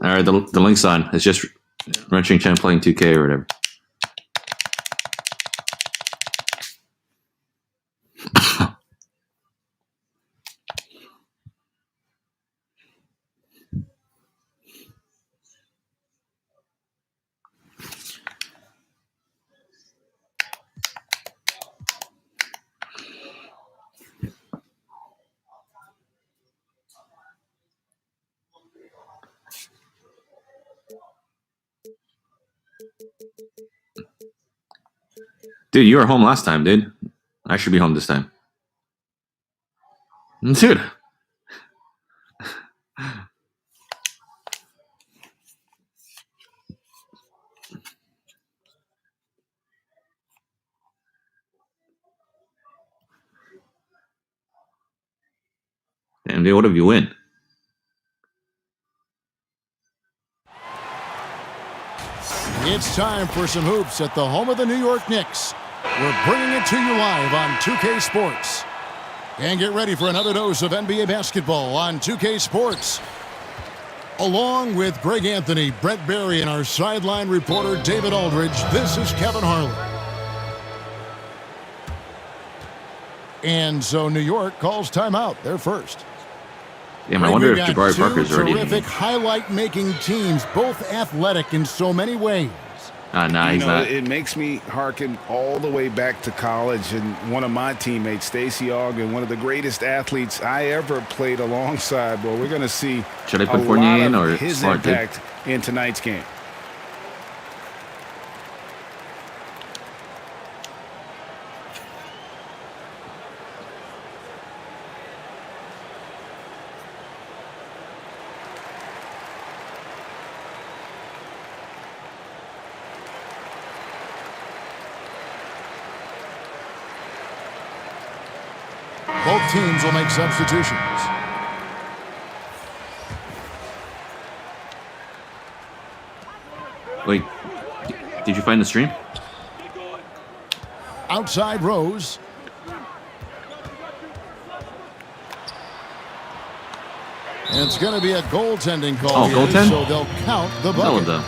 All right, the link's on. It's just Runsheng Chen playing 2K or whatever. Dude, you were home last time, dude. I should be home this time. Dude. Damn, dude, what if you win? It's time for some hoops at the home of the New York Knicks. We're bringing it to you live on 2K Sports. And get ready for another dose of NBA basketball on 2K Sports. Along with Greg Anthony, Brett Barry, and our sideline reporter David Aldridge, this is Kevin Harlan. And so New York calls timeout. They're first. Damn, I wonder if Jabari Parker's already in. Terrific highlight-making teams, both athletic in so many ways. Nah, he's not. It makes me hearken all the way back to college, and one of my teammates, Stacey Ogden, one of the greatest athletes I ever played alongside. Well, we're going to see Should I put Fournier in or his Smart impact in tonight's game. Both teams will make substitutions. Wait, did you find the stream? Outside Rose. And it's going to be a goaltending call here, goaltend? so they'll count the bucket.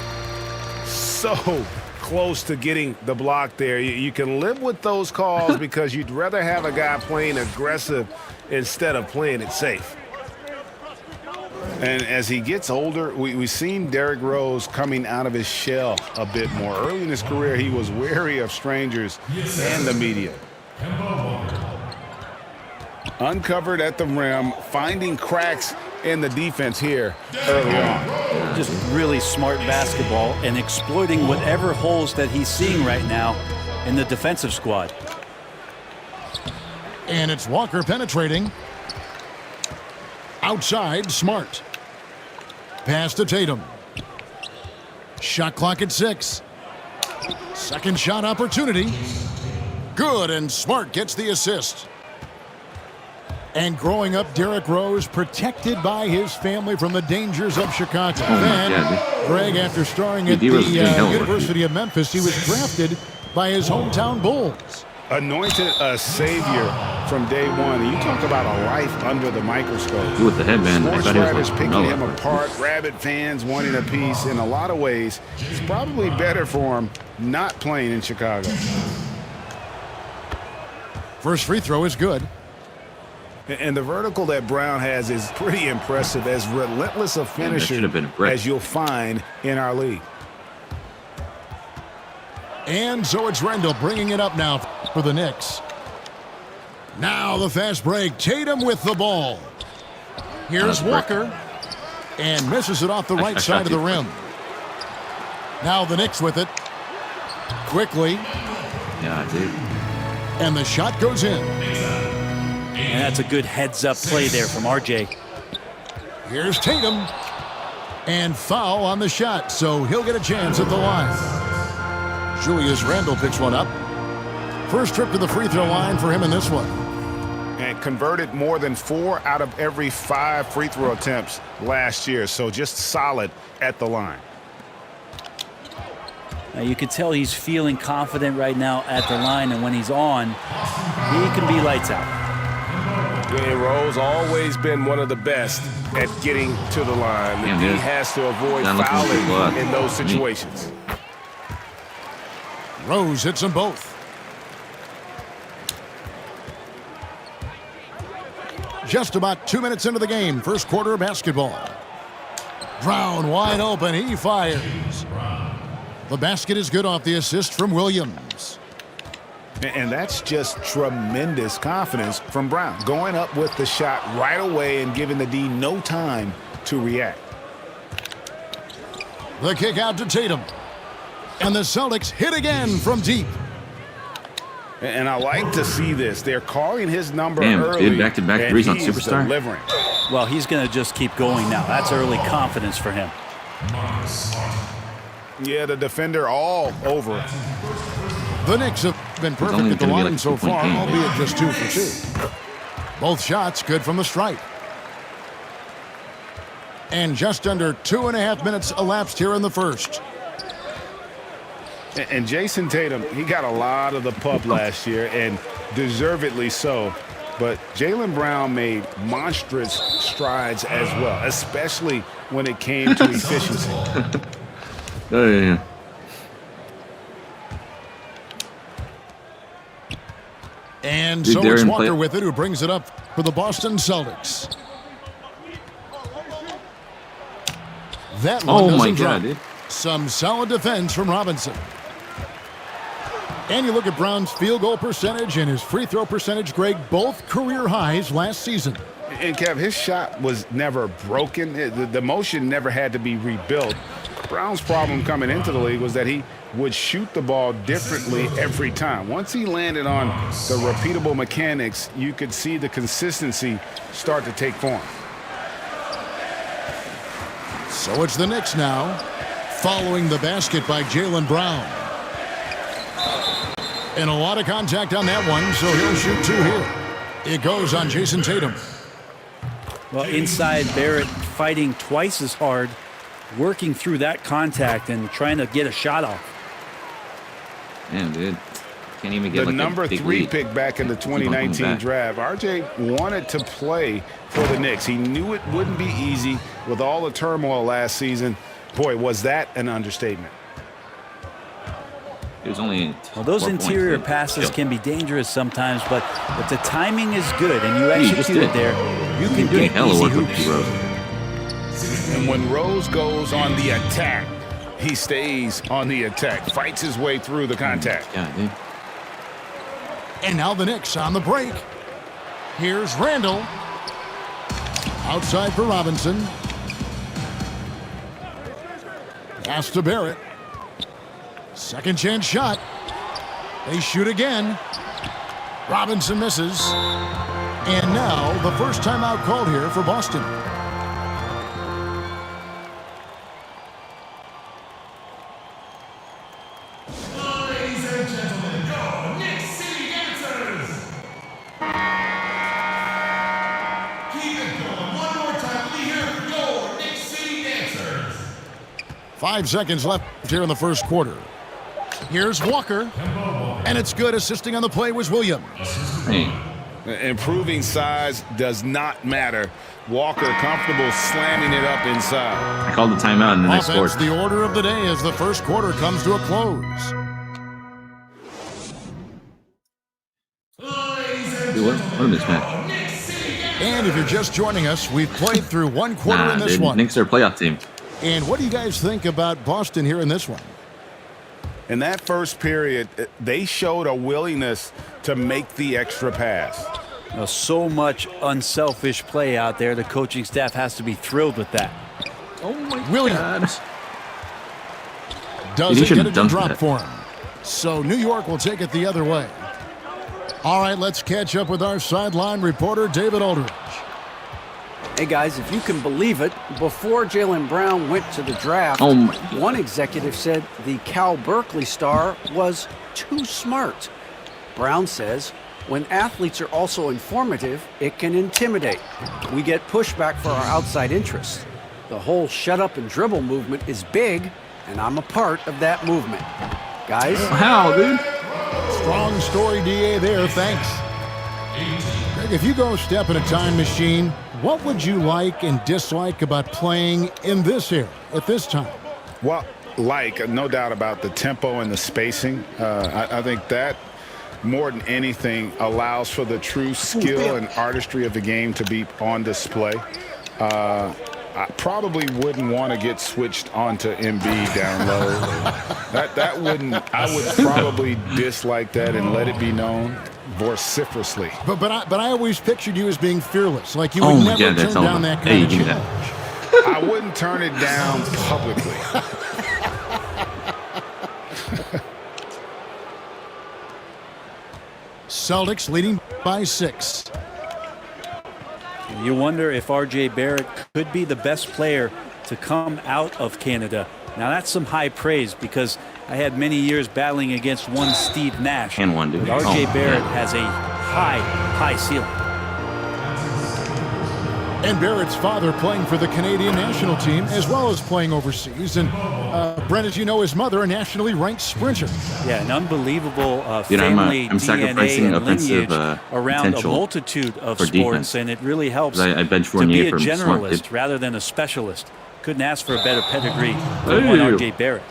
So close to getting the block there. You can live with those calls because you'd rather have a guy playing aggressive instead of playing it safe. And as he gets older, we've seen Derrick Rose coming out of his shell a bit more. Early in his career, he was wary of strangers and the media. Uncovered at the rim, finding cracks in the defense here early on. Just really smart basketball and exploiting whatever holes that he's seeing right now in the defensive squad. And it's Walker penetrating. Outside, Smart. Pass to Tatum. Shot clock at 6. Second shot opportunity. Good, and Smart gets the assist. And growing up, Derrick Rose protected by his family from the dangers of Chicago. And Greg, after starring at the University of Memphis, he was drafted by his hometown Bulls. Anointed a savior from day one. You talk about a life under the microscope. With the headband, Sports writers picking him apart, rabid fans wanting a piece. In a lot of ways, it's probably better for him not playing in Chicago. First free throw is good. And the vertical that Brown has is pretty impressive, as relentless a finisher as you'll find in our league. And so it's Rendell bringing it up now for the Knicks. Now the fast break. Tatum with the ball. Here's Walker. And misses it off the right side of the rim. Now the Knicks with it. Quickly. Yeah, dude. And the shot goes in. And that's a good heads-up play there from RJ. Here's Tatum. And foul on the shot, so he'll get a chance at the line. Julius Randle picks one up. First trip to the free throw line for him in this one. And converted more than 4 out of every 5 free throw attempts last year, so just solid at the line. Now you can tell he's feeling confident right now at the line, and when he's on, he can be lights out. And Rose always been one of the best at getting to the line. Damn, He dude. has to avoid Down looking for blood. fouling in those situations. Rose hits them both. Just about 2 minutes into the game, first quarter of basketball. Brown wide open, he fires. The basket is good off the assist from Williams. And that's just tremendous confidence from Brown. Going up with the shot right away and giving the D no time to react. The kick out to Tatum. And the Celtics hit again from deep. And I like to see this. They're calling his number Damn, early. dude, back-to-back and threes on he's Superstar. delivering. Well, he's going to just keep going now. That's early confidence for him. Yeah, the defender all over it. The Knicks have been perfect only at the gonna be line like so 2-point far, game. albeit just 2 for 2. Both shots good from the stripe. And just under 2.5 minutes elapsed here in the first. And Jason Tatum, he got a lot of the pub last year, and deservedly so. But Jaylen Brown made monstrous strides as well, especially when it came to efficiency. Oh, yeah. And Dude, so they're it's in Walker play- with it, who brings it up for the Boston Celtics. That one Oh, doesn't my drop. God, dude. Some solid defense from Robinson. And you look at Brown's field goal percentage and his free throw percentage, Greg, both career highs last season. And, Kev, his shot was never broken. The motion never had to be rebuilt. Brown's problem coming into the league was that he would shoot the ball differently every time. Once he landed on the repeatable mechanics, you could see the consistency start to take form. So it's the Knicks now, following the basket by Jaylen Brown. And a lot of contact on that one, so he'll shoot 2 here. It goes on Jason Tatum. Well, inside, Barrett fighting twice as hard, working through that contact and trying to get a shot off. Damn, dude. Can't even get The like number a big 3 lead. pick back in the Keep on coming 2019 back. draft, RJ wanted to play for the Knicks. He knew it wouldn't be easy with all the turmoil last season. Boy, was that an understatement. It was only Well, those 4 points, interior dude. passes Chill. can be dangerous sometimes, but if the timing is good and you you just execute it did. there, you can Doing get hella easy work with hoops. you, Rose. And when Rose goes on the attack, he stays on the attack, fights his way through the contact. Yeah, dude. And now the Knicks on the break. Here's Randall. Outside for Robinson. Pass to Barrett. Second chance shot. They shoot again. Robinson misses. And now the first timeout called here for Boston. Ladies and gentlemen, your Knicks City Dancers! Keep it going. One more time. Let me hear it for your Knicks City Dancers. 5 seconds left here in the first quarter. Here's Walker. And it's good. Assisting on the play was Williams. Hey, Improving size does not matter. Walker comfortable slamming it up inside. I called the timeout and then I Offense, scored. the order of the day as the first quarter comes to a close. Dude, what a mismatch. And if you're just joining us, we've played through one quarter Nah, in this dude. one. Knicks are a playoff team. And what do you guys think about Boston here in this one? In that first period, they showed a willingness to make the extra pass. So much unselfish play out there. The coaching staff has to be thrilled with that. Oh my Williams Dude, he doesn't should get have it to dunked drop that. for him. So New York will take it the other way. All right, let's catch up with our sideline reporter, David Aldridge. Hey guys, if you can believe it, before Jaylen Brown went to the draft, Oh my God. one executive said the Cal Berkeley star was too smart. Brown says, when athletes are also informative, it can intimidate. We get pushback for our outside interests. The whole shut up and dribble movement is big, and I'm a part of that movement. Guys, How, dude? Strong story, DA, there. Thanks. Greg, if you go step in a time machine, what would you like and dislike about playing in this era at this time? Well, no doubt about the tempo and the spacing. I think that more than anything allows for the true skill and artistry of the game to be on display. I probably wouldn't want to get switched onto Embiid down low. that wouldn't. I would probably dislike that and let it be known vociferously. But I always pictured you as being fearless, like you would never turn down that kind of challenge. I wouldn't turn it down publicly. Celtics leading by 6. You wonder if R.J. Barrett could be the best player to come out of Canada. Now, that's some high praise because I had many years battling against one Steve Nash. And one, dude. But R.J. Barrett has a high ceiling. And Barrett's father playing for the Canadian national team as well as playing overseas. And Brent, as you know, his mother, a nationally ranked sprinter. Yeah, an unbelievable Dude, family I'm sacrificing DNA and offensive lineage around a potential multitude of for sports, defense. and it really helps I bench to Fournier be a for smart, generalist dude. rather than a specialist. Couldn't ask for a better pedigree than one R.J. Barrett.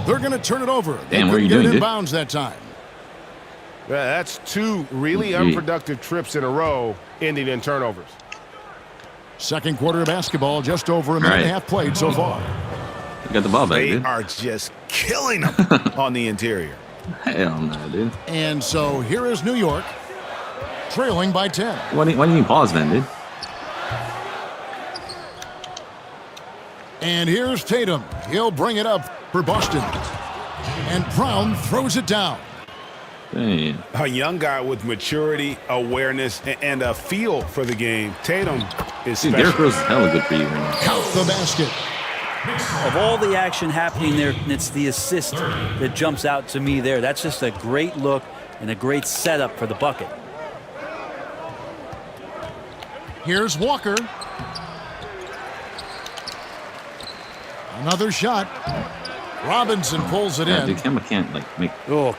They're going to turn it over. Damn, they what are couldn't you get doing, it in dude? bounds that time. Yeah, that's 2 really unproductive trips in a row ending in turnovers. Second quarter of basketball, just over a minute and a half played so far. You got the ball back, They dude. are just killing them on the interior. Hell no, dude. And so here is New York, trailing by 10. Why do you pause then, dude? And here's Tatum. He'll bring it up for Boston. And Brown throws it down. Damn. A young guy with maturity, awareness, and a feel for the game. Tatum is Dude, special. Derrick Rose is hella good for you right now. Count the basket. Of all the action happening there, it's the assist that jumps out to me there. That's just a great look and a great setup for the bucket. Here's Walker. Another shot. Robinson pulls it Yeah, in. dude, Kemba can't make.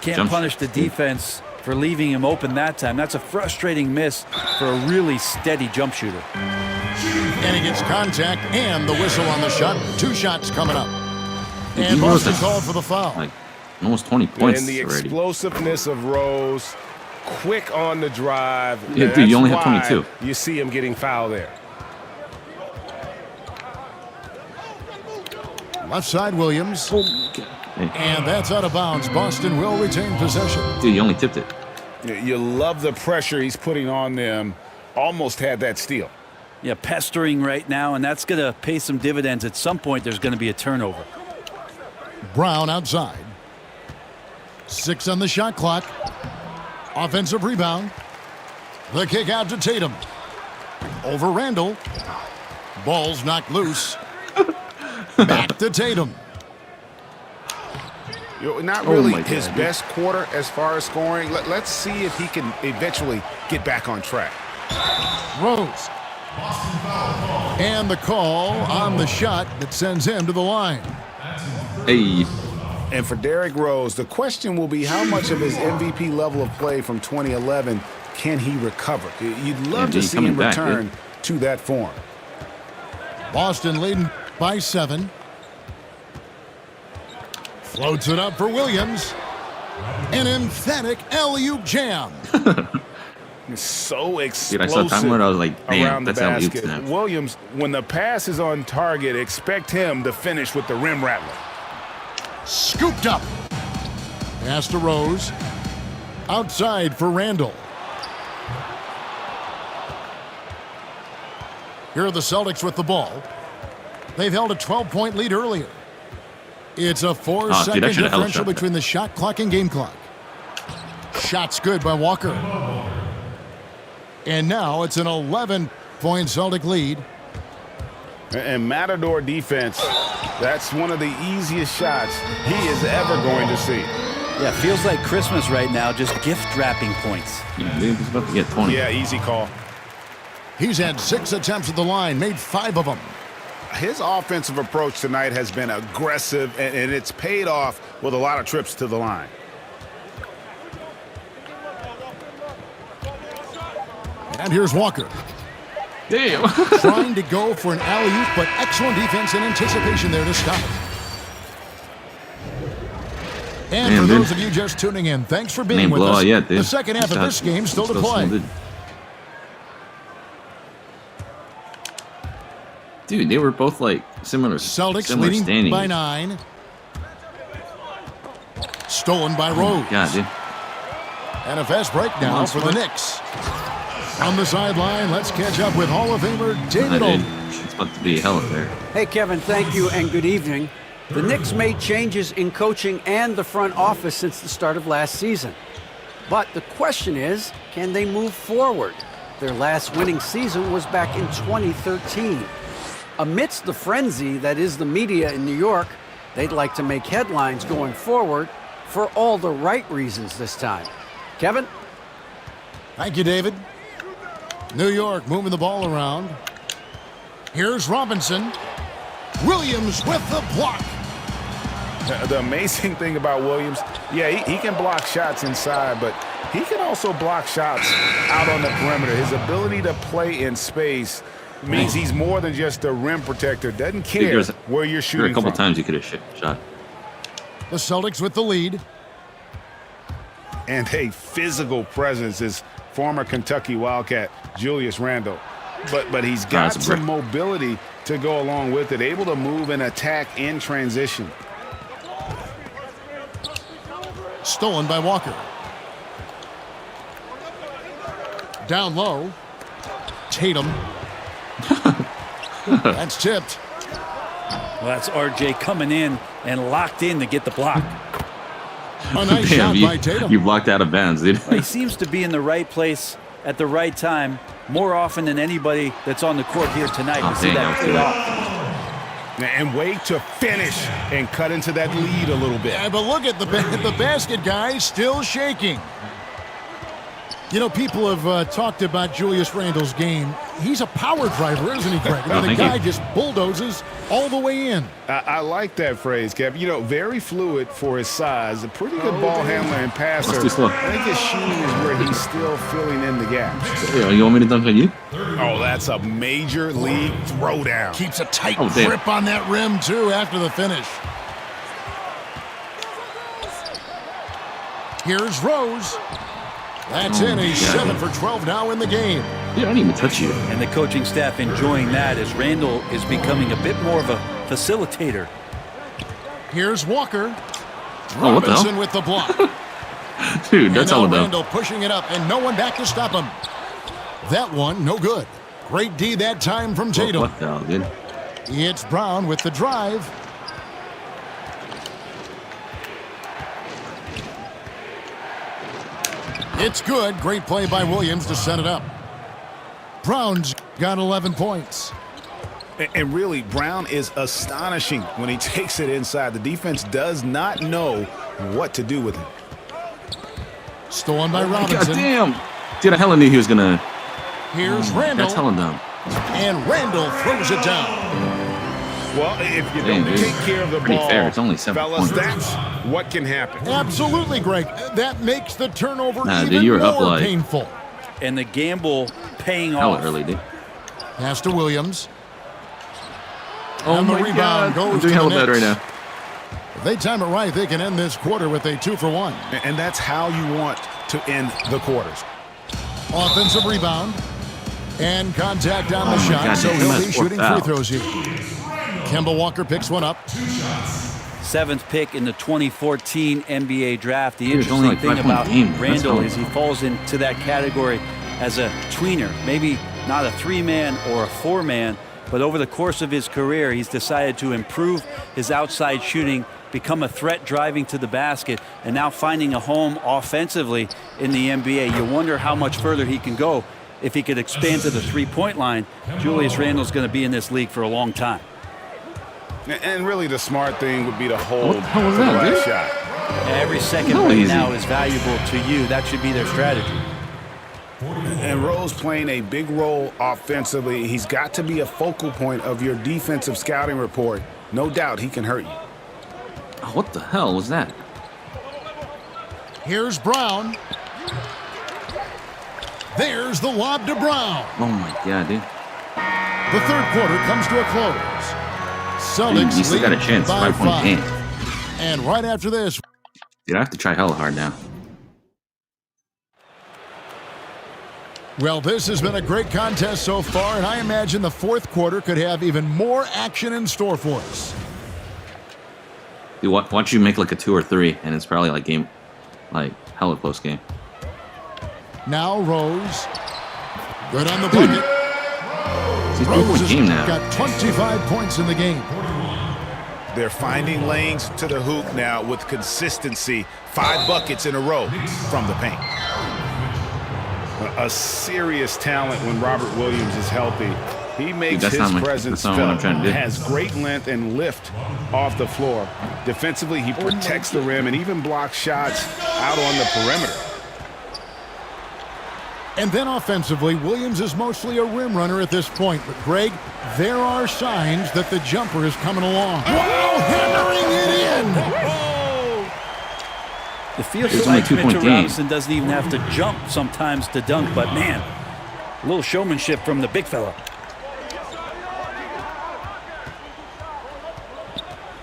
Can't jump punish shots. the defense for leaving him open that time. That's a frustrating miss for a really steady jump shooter. And he gets contact and the whistle on the shot. 2 shots coming up. And He Rose Boston has, called for the foul. Like almost 20 points And the already. explosiveness of Rose, quick on the drive. Yeah, dude, That's you only have why 22. You see him getting fouled there. Left side, Williams. Hey, And that's out of bounds. Boston will retain possession. dude, you only tipped it. You love the pressure he's putting on them. Almost had that steal. Yeah, pestering right now, and that's going to pay some dividends. At some point, there's going to be a turnover. Brown outside. 6 on the shot clock. Offensive rebound. The kick out to Tatum. Over Randall. Ball's knocked loose. Back to Tatum. Not Oh really my God, his dude. best quarter as far as scoring. Let's see if he can eventually get back on track. Rose. And the call on the shot that sends him to the line. Hey, And for Derrick Rose, the question will be how much of his MVP level of play from 2011 can he recover? You'd love to he's see coming him back, return to that form. Boston leading by 7. Floats it up for Williams. An emphatic alley-oop jam. It's so dude, I explosive saw time where I was like, damn, around the that's how you basket. snap. Williams, when the pass is on target, expect him to finish with the rim rattler. Scooped up. Pass to Rose. Outside for Randall. Here are the Celtics with the ball. They've held a 12-point lead earlier. It's a 4-second dude, I should've held a differential shot there. between the shot clock and game clock. Shot's good by Walker. And now it's an 11-point Celtic lead. And Matador defense, that's one of the easiest shots he is ever going to see. Yeah, feels like Christmas right now, just gift wrapping points. Yeah, dude, he's about to get 20. Yeah, easy call. He's had 6 attempts at the line, made 5 of them. His offensive approach tonight has been aggressive, and it's paid off with a lot of trips to the line. And here's Walker. Damn. Trying to go for an alley-oop, but excellent defense and anticipation there to stop it. And Damn, for dude. those of you just tuning in, thanks for being Ain't with blow us. out yet, dude. The second half of this game still to Still play. good. Dude, they were both like similar Celtics similar leading standings. by 9. Stolen by Rose. God, dude. And a fast break now on, for the Smart. Knicks. On the sideline, let's catch up with Hall of Famer Nah, David dude. Olden. It's about to be a hell of there. Hey, Kevin, thank you and good evening. The Knicks made changes in coaching and the front office since the start of last season. But the question is, can they move forward? Their last winning season was back in 2013. Amidst the frenzy that is the media in New York, they'd like to make headlines going forward for all the right reasons this time. Kevin? Thank you, David. New York moving the ball around. Here's Robinson. Williams with the block. The amazing thing about Williams, yeah, he can block shots inside, but he can also block shots out on the perimeter. His ability to play in space means he's more than just a rim protector. Doesn't care where you're There were shooting a couple from. times you could have shot. The Celtics with the lead. And a physical presence is former Kentucky Wildcat Julius Randle. But he's got That's a some brick. mobility to go along with it, able to move and attack in transition. Stolen by Walker. Down low. Tatum. That's tipped. Well, that's RJ coming in and locked in to get the block. A nice Damn, shot by Tatum. you blocked out of bounds, dude. He seems to be in the right place at the right time more often than anybody that's on the court here tonight. Oh, We see dang, that that was paid good. off. And wait to finish and cut into that lead a little bit. Yeah, but look at the basket, guys, still shaking. You know, people have talked about Julius Randle's game. He's a power driver, isn't he, Greg? I mean, the thank guy you. just bulldozes all the way in. I like that phrase, Kev. You know, very fluid for his size. A pretty good ball handler and passer. That's too slow. I think his shooting is where he's still filling in the gaps. Yeah, you want me to dunk on you? Oh, that's a major league throwdown. Keeps a tight Oh, damn. grip on that rim, too, after the finish. Here's Rose. That's in. He's 7 for 12 now in the game. Dude, I didn't even touch you. And the coaching staff enjoying that as Randall is becoming a bit more of a facilitator. Here's Walker. Oh, what the hell? Robinson with the block. Dude, that's all and now about. Randall pushing it up, and no one back to stop him. That one, no good. Great D that time from Tatum. What the hell, dude? It's Brown with the drive. It's good. Great play by Williams to set it up. Brown's got 11 points. And really, Brown is astonishing when he takes it inside. The defense does not know what to do with it. Stolen by God Robinson. damn. Dude, I hella knew he was going to. Here's Randall. That's hella dumb. And Randall throws it down. Well, if you Dang, don't dude. take care of the Pretty ball, fair. It's only 7 fellas, points. that's what can happen. Absolutely, Greg. That makes the turnover Nah, dude, even you were up more like- painful. And the gamble paying Hella off. early, dude. Pass to Williams. Oh And the my rebound God. goes I'm to doing the hella bad right Knicks. now. If they time it right, they can end this quarter with a 2-for-1. And that's how you want to end the quarters. Offensive rebound. And contact on the my shot, God, so damn, he'll that's be four shooting free fouls. throws here. Kemba Walker picks one up. 7th pick in the 2014 NBA draft. The Dude, it's only interesting like thing 5 about point game. That's Randall all. is he falls into that category as a tweener. Maybe not a 3-man or a 4-man, but over the course of his career, he's decided to improve his outside shooting, become a threat driving to the basket, and now finding a home offensively in the NBA. You wonder how much further he can go if he could expand to the three-point line. Julius Randle's going to be in this league for a long time. And really, the smart thing would be to hold What the hell was for the that, last dude? shot. Every second So right easy. now is valuable to you. That should be their strategy. And Rose playing a big role offensively. He's got to be a focal point of your defensive scouting report. No doubt he can hurt you. Oh, what the hell was that? Here's Brown. There's the lob to Brown. Oh my god, dude. The third quarter comes to a close. Dude, Celtics you still got a lead chance. by 5-point 5. game. And right after this, Dude, I have to try hella hard now. well, this has been a great contest so far, and I imagine the fourth quarter could have even more action in store for us. Dude, why don't you make like a 2 or 3, and it's probably like hella close game. Now Rose. Good on the bucket. It's a Rose 3-point has game now. got 25 points in the game. They're finding lanes to the hoop now with consistency. 5 buckets in a row from the paint. A serious talent when Robert Williams is healthy. He makes that's his not presence what I'm felt. trying to do. Has great length and lift off the floor. Defensively, he protects the rim and even blocks shots out on the perimeter. And then offensively, Williams is mostly a rim runner at this point. But, Greg, there are signs that the jumper is coming along. Wow, hammering it in! The field It's only a like 2-point Mitchell game. Robinson doesn't even have to jump sometimes to dunk, but man, a little showmanship from the big fella.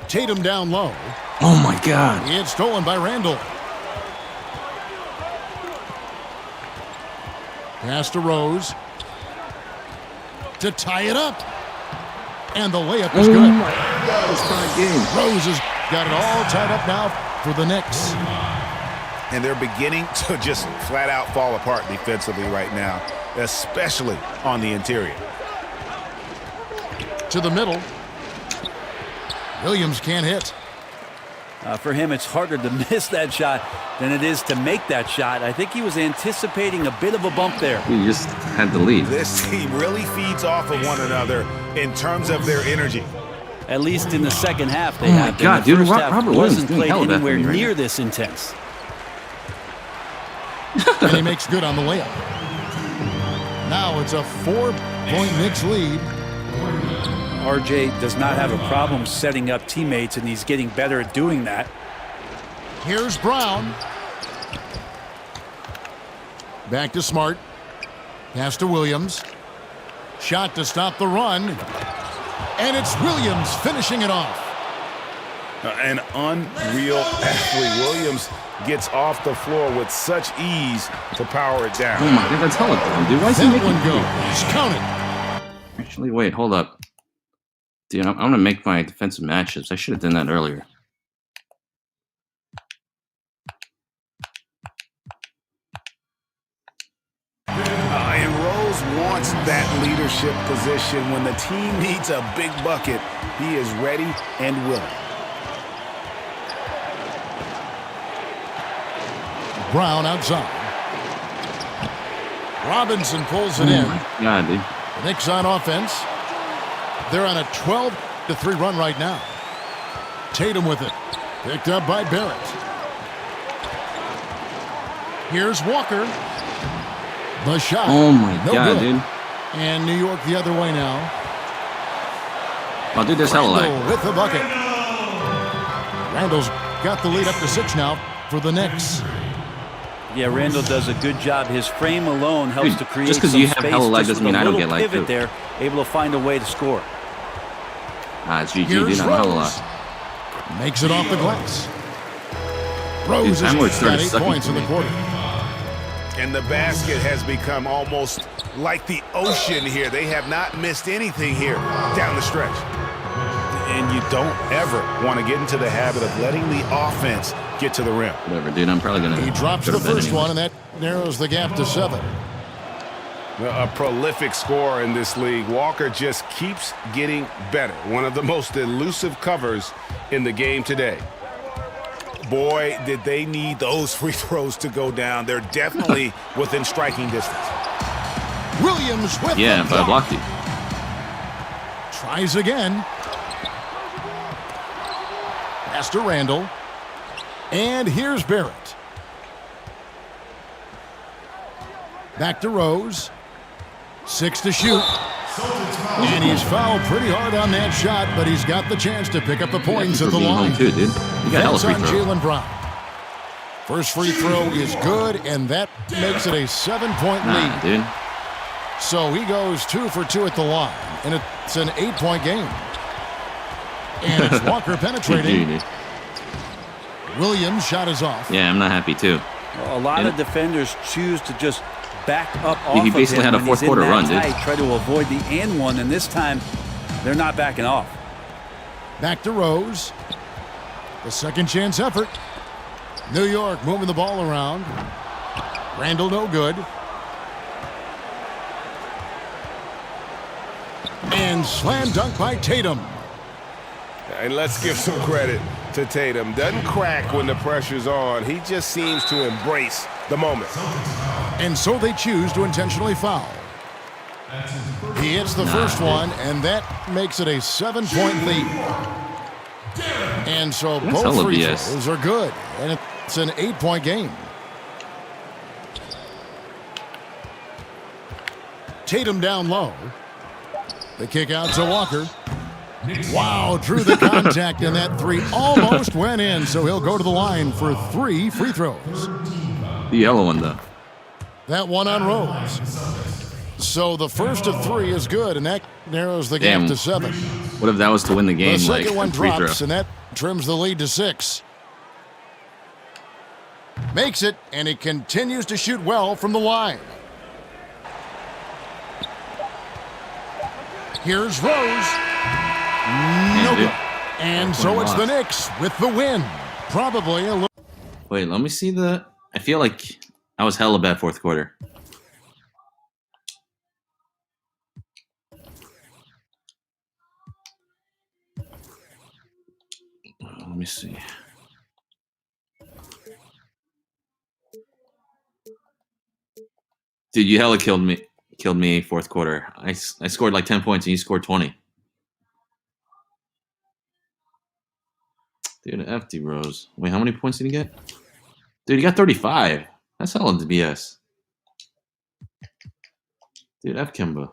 Tatum down low. Oh my god. It's stolen by Randall. Pass to Rose. To tie it up. And the layup is good. Oh my god, it's tied game. Rose has got it all tied up now for the Knicks. And they're beginning to just flat out fall apart defensively right now, especially on the interior. To the middle. Williams can't hit. For him, it's harder to miss that shot than it is to make that shot. I think he was anticipating a bit of a bump there. You just had the lead. This team really feeds off of one another in terms of their energy. At least in the second half, they Oh my have. God, the dude, first Robert half Williams wasn't doing played hell of that anywhere for me right near now. this intense. And he makes good on the layup. Now it's a 4-point Knicks lead. RJ does not have a problem setting up teammates, and he's getting better at doing that. Here's Brown. Back to Smart. Pass to Williams. Shot to stop the run. And it's Williams finishing it off. An unreal athlete. Williams gets off the floor with such ease to power it down. Oh my god, that's hella dumb, dude. Why is he That making one goes. Count it. Actually, wait, hold up. Dude, I'm gonna make my defensive matchups. I should have done that earlier. And Rose wants that leadership position. When the team needs a big bucket, he is ready and willing. Brown outside. Robinson pulls it in. Oh my god, dude. The Knicks on offense. They're on a 12-3 run right now. Tatum with it. Picked up by Barrett. Here's Walker. The shot. Oh my No god, good. dude. And New York the other way now. Oh, dude, there's hella Randall lag. with the bucket. Randall's got the lead up to 6 now for the Knicks. Yeah, Randall does a good job. His frame alone helps Dude, to create just 'cause some you have space. hella lag Just doesn't with mean a I don't little get lag, pivot too. there, able to find a way to score. It's GG, Here's dude. I'm hella Rose. lag. Makes it off the glass. Rose Dude, Time Lord has got started 8 sucking points for in the me. quarter. And the basket has become almost like the ocean here. They have not missed anything here down the stretch. And you don't ever want to get into the habit of letting the offense get to the rim. Whatever, dude. I'm probably gonna. He drops go the to bed first anyway. one, and that narrows the gap to 7. A prolific scorer in this league. Walker just keeps getting better. One of the most elusive covers in the game today. Boy, did they need those free throws to go down. They're definitely within striking distance. Williams with Yeah, the but I block. blocked you. Tries again. Pass to Randall. And here's Barrett. Back to Rose. 6 to shoot. And he's fouled pretty hard on that shot, but he's got the chance to pick up the points Yeah, at for the being home line. too, dude. You got hella That's free on throws. Jaylen Brown. First free throw is good, and that makes it a 7-point Nah, lead. dude. So he goes 2 for 2 at the line, and it's an 8-point game. And it's Walker penetrating. Dude. Williams' shot is off. Yeah, I'm not happy too. Well, a lot of defenders choose to just back up off He of basically him had a when he's fourth quarter in that run, dude. tight, try to avoid the and one, and this time they're not backing off. Back to Rose. The second chance effort. New York moving the ball around. Randall no good. And slam dunk by Tatum. And let's give some credit to Tatum. Doesn't crack when the pressure's on. He just seems to embrace the moment. And so they choose to intentionally foul. He hits the first one, and that makes it a 7-point lead. And so That's both hella free BS. throws are good, and it's an 8-point game. Tatum down low. The kick out to Walker. Wow, drew the contact, and that three almost went in, so he'll go to the line for 3 free throws. The yellow one, though. That one on Rose. So the first of 3 is good, and that narrows the gap Damn. to 7. What if that was to win the The game? second Like one free throw. drops, and that trims the lead to 6. Makes it, and he continues to shoot well from the line. Here's Rose. No dude. good. And so it's the Knicks with the win. Probably a little. Wait, let me see the. I feel like I was hella bad fourth quarter. Let me see. Dude, you hella killed me. Killed me fourth quarter. I scored like 10 points and you scored 20. Dude, F D Rose. Wait, how many points did he get? Dude, he got 35. That's hella BS. Dude, F Kimba.